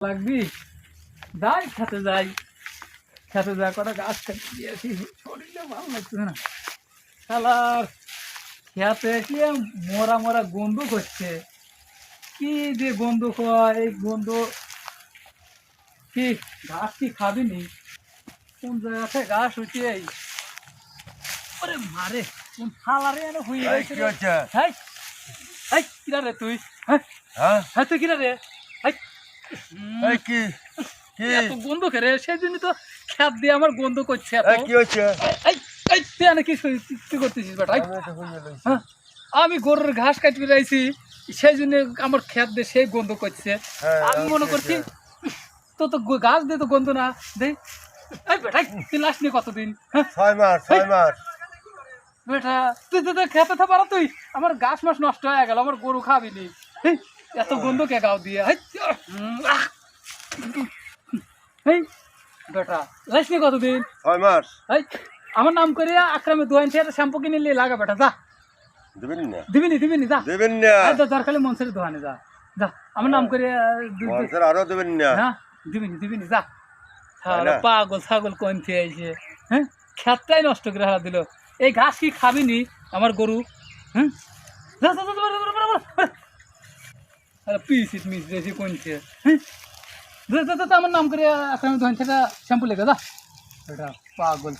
লাগবি যাই খেতে যাই কটা গাছ কাটি দিয়েছি শরীরে ভালো লাগছে না শালার খেতে কি মরা মরা গন্ধ করছে কি যে গন্ধ কয় এই গন্ধ কি ঘাস কি খাবি নি কোন জায়গাতে ঘাস হচ্ছে এই ওরে মারে কোন শালারে এনে হয়ে গেছে রে হাই হাই কিরা রে তুই হ্যাঁ হ্যাঁ তুই কিরা রে হাই কি এত গন্ধ করে সেই জন্য তো খেত দিয়ে আমার গন্ধ করছে কি হচ্ছে তুই এনে কি করতেছিস বেটা হ্যাঁ আমি গরুর ঘাস কাটতে যাইছি সেই জন্য আমার খেত দিয়ে সেই গন্ধ করছে আমি মনে করছি তো তো গাছ দিয়ে তো গন্ধ না দে এই বেটা তুই লাস নি কতদিন হ্যাঁ 6 মাস বেটা তুই তো খেতে থা পারা তুই আমার গাছ মাছ নষ্ট হয়ে গেল আমার গরু খাবি নি এত গন্ধ কে গাও দিয়ে এই বেটা লাস নি কতদিন 6 মাস এই আমার নাম করে আক্রামে দোয়াইছে একটা শ্যাম্পু কিনে নিয়ে লাগা বেটা যা দিবি নি যা দরকার মনসের দোকানে যা যা আমার নাম করে আরো দেবেন না হ্যাঁ দিবি নি যা পাগল ছাগল কোন থেকে আইছে হ্যাঁ খেতটাই নষ্ট করে হারা দিল এই ঘাস কি খাবি নি আমার গরু হ্যাঁ যা যা পিস মিস বেশি কোনছে হ্যাঁ আমার নাম করে আক্রামে দোকান থেকে শ্যাম্পু লেগে যা এটা পাগল